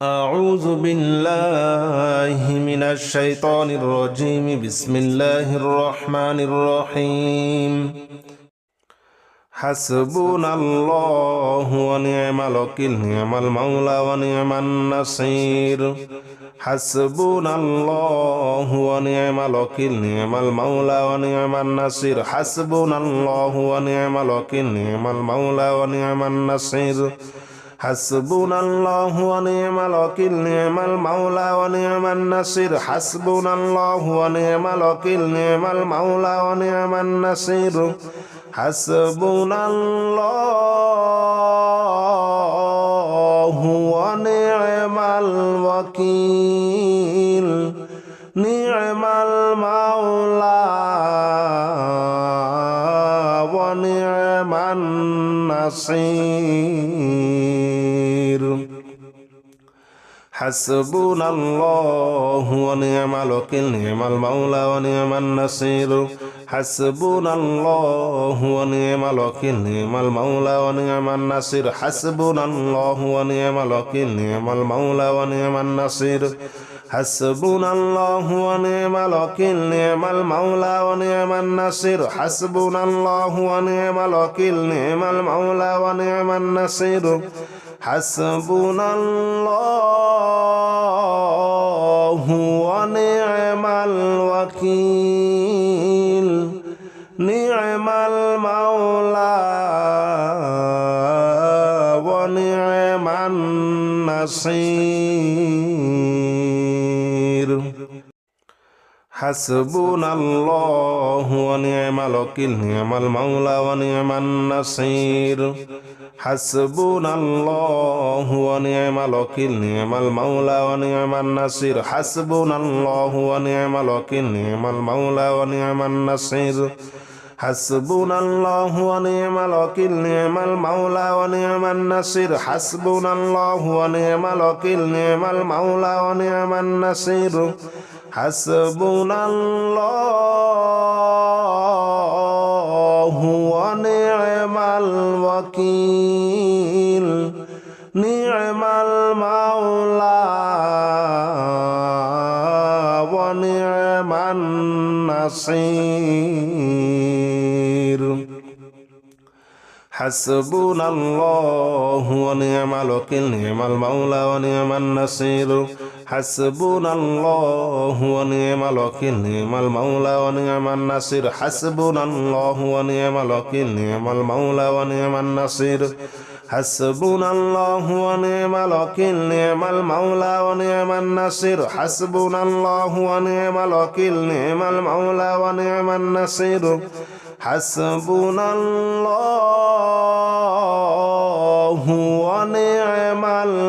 أعوذ بالله من الشيطان الرجيم. بسم الله الرحمن الرحيم. حسبنا الله ونعم الوكيل، نعم المولى ونعم النصير. حسبنا الله ونعم الوكيل، نعم المولى ونعم النصير. حسبنا الله ونعم الوكيل، نعم المولى ونعم النصير. حسبنا الله ونعم الوكيل، نعم المولى ونعم النصير. حسبنا الله ونعم الوكيل، نعم المولى ونعم النصير. حسبنا الله ونعم الوكيل، نعم المولى ونعم النصير. حسبنا الله ونعم الوكيل، نعم المولى ونعم النصير. حسبنا الله ونعم الوكيل، نعم المولى ونعم النصير. حسبنا الله ونعم الوكيل، نعم المولى ونعم النصير. حسبنا الله ونعم الوكيل، نعم المولى ونعم النصير. حسبنا الله ونعم الوكيل، نعم المولى ونعم النصير. حسبنا الله ونعم الوكيل، نعم المولى ونعم النصير. حسبنا الله ونعم الوكيل، نعم المولى ونعم النصير. حسبنا الله ونعم الوكيل، نعم المولى ونعم النصير. حسبنا الله ونعم الوكيل، نعم المولى ونعم النصير. حسبنا الله ونعم الوكيل، نعم المولى ونعم النصير. حسبنا الله ونعم الوكيل، نعم المولى ونعم النصير. حسبنا الله ونعم الوكيل، نعم المولى ونعم النصير. حسبنا الله ونعم الوكيل، نعم المولى ونعم النصير. حسبنا الله ونعم الوكيل، نعم المولى ونعم النصير. حسبنا الله ونعم الوكيل، نعم المولى ونعم النصير. حسبنا الله ونعم الوكيل، نعم المولى ونعم النصير. حسبنا الله ونعم الوكيل، نعم المولى ونعم النصير. حسبنا الله ونعم الوكيل، نعم المولى ونعم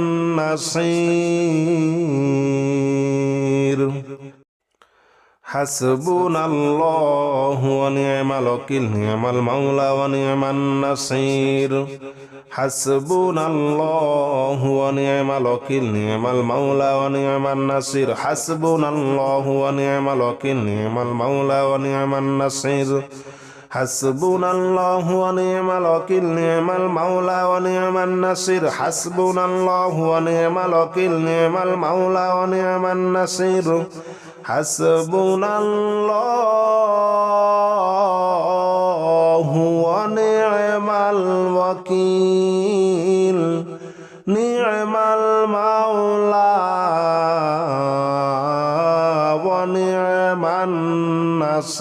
النصير. حسبنا الله ونعم الوكيل، نعم المولى ونعم النصير. حسبنا الله ونعم الوكيل، نعم المولى ونعم النصير. حسبنا الله ونعم الوكيل، نعم المولى ونعم النصير. حسبنا الله ونعم الوكيل، نعم المولى ونعم النصير. حسبنا الله ونعم الوكيل، نعم المولى ونعم النصير. حسبنا الله ونعم الوكيل، نعم المولى ونعم النصير.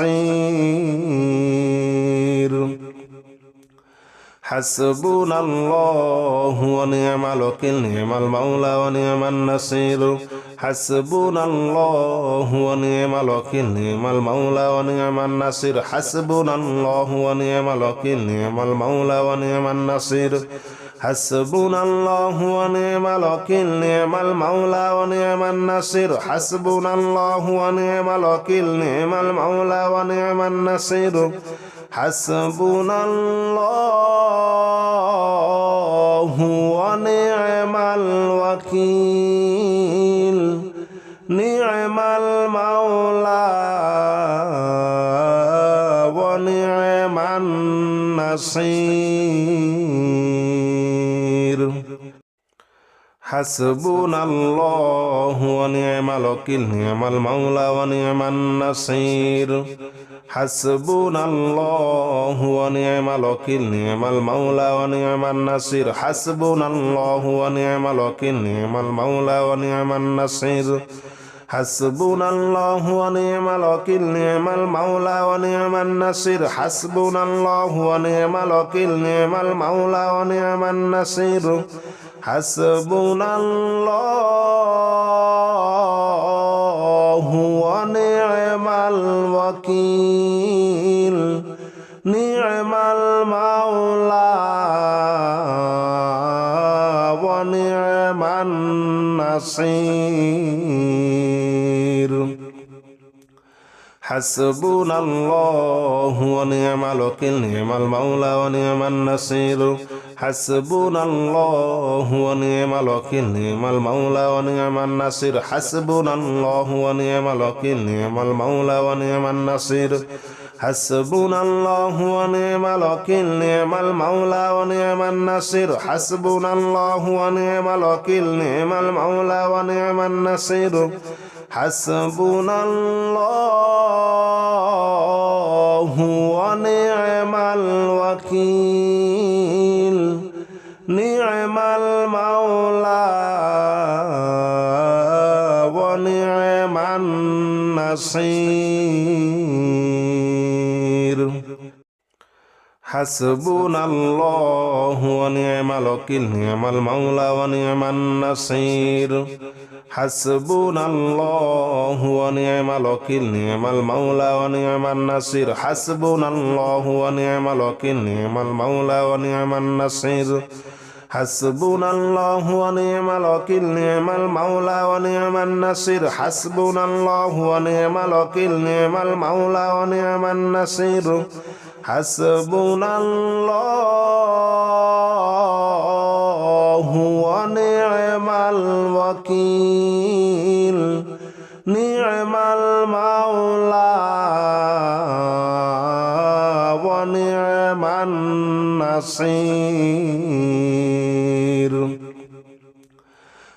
حسبنا الله ونعم الوكيل، نعم المولى ونعم النصير. حسبنا الله ونعم الوكيل، نعم المولى ونعم النصير. حسبنا الله ونعم الوكيل، نعم المولى ونعم النصير. حسبنا الله ونعم الوكيل، نعم المولى ونعم النصير. حسبنا الله ونعم الوكيل، نعم المولى ونعم النصير. حسبنا الله ونعم الوكيل، نعم المولى النصير حسبنا الله ونعم الوكيل نعم المولى ونعم النصير حسبنا الله ونعم الوكيل نعم المولى ونعم النصير حسبنا الله ونعم الوكيل نعم المولى ونعم النصير حسبنا الله ونعم الوكيل نعم المولى ونعم النصير حسبنا الله ونعم الوكيل نعم المولى ونعم النصير حسبنا الله ونعم الوكيل نعم المولى ونعم النصير حسبنا الله ونعم الوكيل نعم المولى ونعم النصير حسبنا الله ونعم الوكيل نعم المولى ونعم النصير حسبنا الله ونعم الوكيل نعم المولى ونعم النصير حسبنا الله ونعم الوكيل نعم المولى ونعم النصير حسبنا الله ونعم الوكيل نعم المولى ونعم النصير حسبنا الله ونعم الوكيل نعم المولى ونعم النصير حسبنا الله ونعم الوكيل نعم المولى ونعم النصير حسبنا الله ونعم الوكيل نعم المولى ونعم النصير حسبنا الله ونعم الوكيل نعم المولى ونعم النصير حسبنا الله ونعم الوكيل نعم المولى ونعم النصير حسبنا الله ونعم الوكيل نعم المولى ونعم النصير حسبنا الله ونعم الوكيل نعم المولى ونعم النصير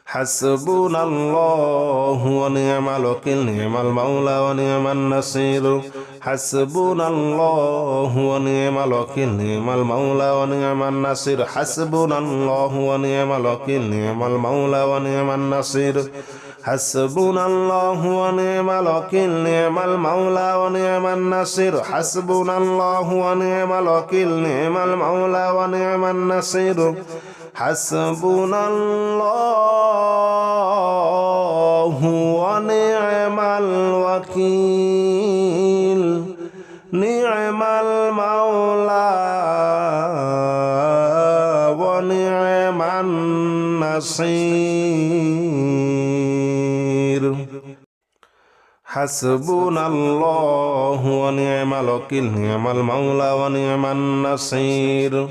حسبنا الله ونعم الوكيل نعم المولى ونعم النصير حسبنا الله ونعم الوكيل نعم المولى ونعم النصير حسبنا الله ونعم الوكيل نعم المولى ونعم النصير حسبنا الله ونعم الوكيل نعم المولى ونعم النصير حسبنا الله ونعم الوكيل نعم المولى ونعم النصير حسبنا الله ونعم الوكيل نعم المولى ونعم النصير حسبنا الله ونعم الوكيل نعم المولى ونعم النصير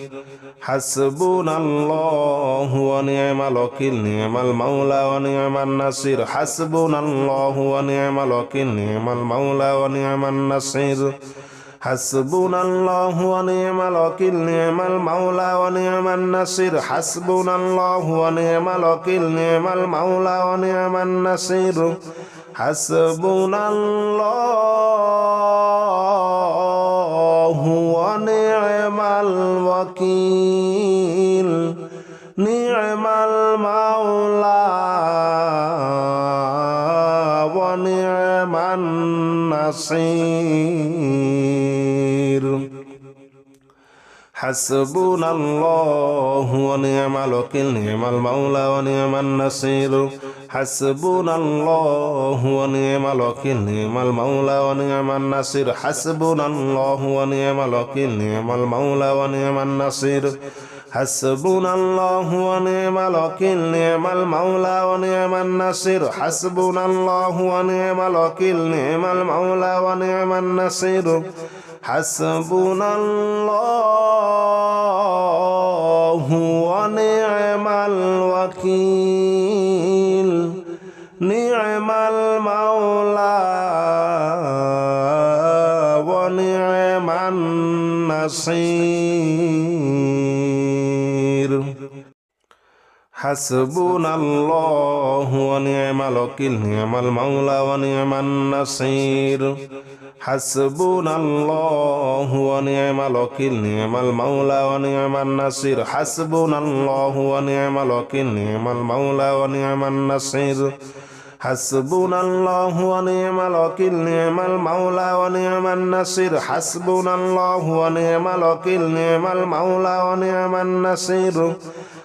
حسبنا الله ونعم الوكيل نعم المولى ونعم النصير حسبنا الله ونعم الوكيل نعم المولى ونعم النصير حسبنا الله ونعم الوكيل نعم المولى ونعم النصير حسبنا الله ونعم الوكيل نعم المولى ونعم النصير حسبنا الله ونعم الوكيل نعم المولى ونعم النصير حسبنا الله ونعم الوكيل نعم المولى ونعم النصير حسبنا الله ونعم الوكيل نعم المولى ونعم النصير حسبنا الله ونعم الوكيل نعم المولى ونعم النصير حسبنا الله ونعم الوكيل نعم المولى ونعم النصير حسبنا الله ونعم الوكيل نعم المولى ونعم النصير حسبنا الله ونعم الوكيل نعم المولى ونعم النصير النصير حسبنا الله ونعم الوكيل نعم المولى ونعم النصير حسبنا الله ونعم الوكيل نعم المولى ونعم النصير حسبنا الله ونعم الوكيل نعم المولى ونعم النصير حسبنا الله ونعم الوكيل نعم المولى ونعم النصير حسبنا الله ونعم الوكيل نعم المولى ونعم النصير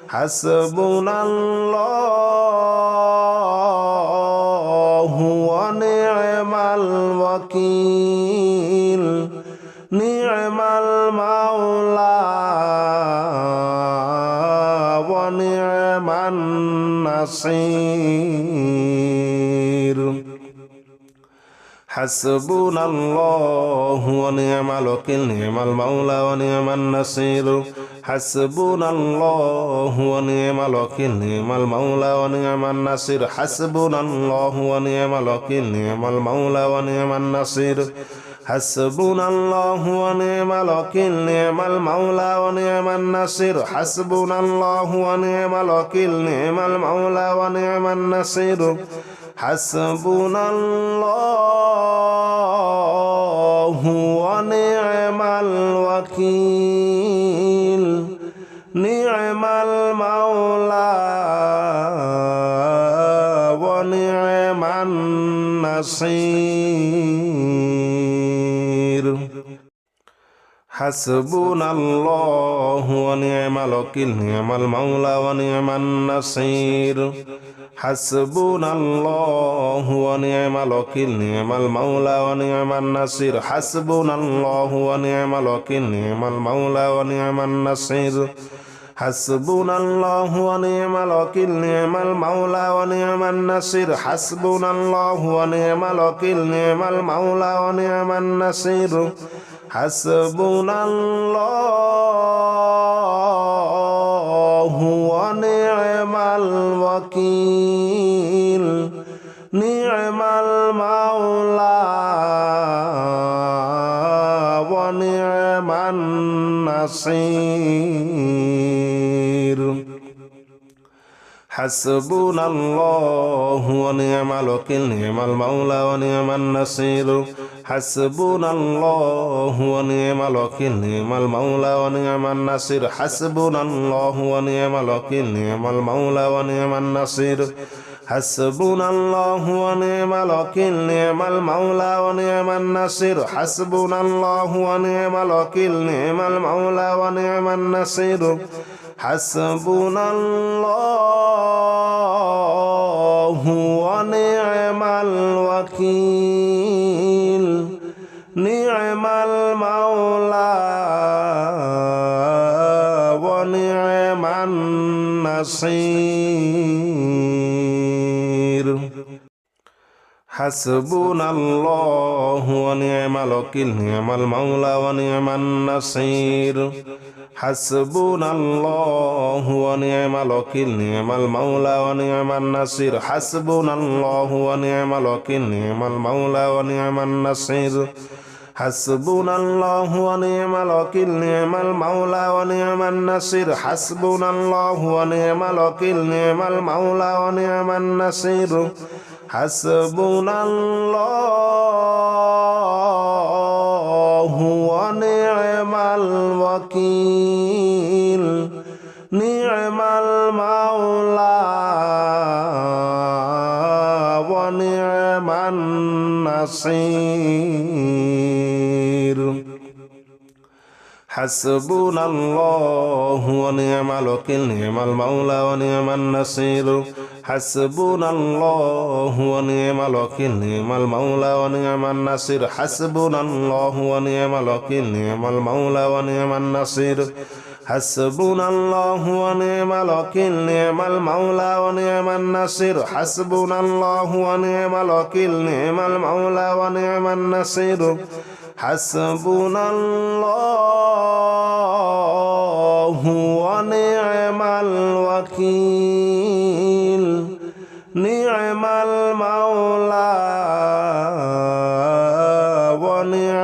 حسبنا الله ونعم الوكيل نعم المولى ونعم النصير حسبنا الله ونعم الوكيل نعم المولى ونعم النصير حسبنا الله ونعم الوكيل نعم المولى ونعم النصير حسبنا الله ونعم الوكيل نعم المولى ونعم النصير حسبنا الله ونعم الوكيل نعم المولى ونعم النصير حسبنا الله ونعم الوكيل نعم المولى ونعم النصير حسبنا الله ونعم الوكيل نعم المولى ونعم النصير حسبنا الله ونعم الوكيل نعم المولى ونعم النصير حسبنا الله ونعم الوكيل نعم المولى ونعم النصير حسبنا الله ونعم الوكيل نعم المولى ونعم النصير حسبنا الله ونعم الوكيل نعم المولى ونعم النصير حسبنا الله ونعم الوكيل نعم المولى ونعم النصير حسبنا الله ونعم الوكيل نعم المولى ونعم النصير حسبنا الله ونعم الوكيل نعم المولى ونعم النصير حسبنا الله ونعم الوكيل نعم المولى ونعم النصير حسبنا الله ونعم الوكيل نعم المولى ونعم النصير حسبنا الله ونعم الوكيل نعم المولى ونعم النصير حسبنا الله ونعم الوكيل نعم المولى ونعم النصير حسبنا الله ونعم الوكيل نعم المولى ونعم النصير حسبنا الله ونعم الوكيل نعم المولى ونعم النصير حسبنا الله ونعم الوكيل نعم المولى ونعم النصير حسبنا الله ونعم الوكيل نعم المولى ونعم النصير حسبنا الله ونعم الوكيل نعم المولى ونعم النصير حسبنا الله ونعم الوكيل نعم المولى ونعم النصير حسبنا الله ونعم الوكيل نعم المولى ونعم النصير حسبنا الله ونعم الوكيل نعم المولى ونعم النصير حسبنا الله ونعم الوكيل نعم المولى ونعم النصير حسبنا الله ونعم الوكيل نعم المولى ونعم النصير حسبنا الله ونعم الوكيل نعم المولى ونعم النصير حسبنا الله ونعم الوكيل نعم المولى ونعم النصير حسبنا الله ونعم الوكيل نعم المولى ونعم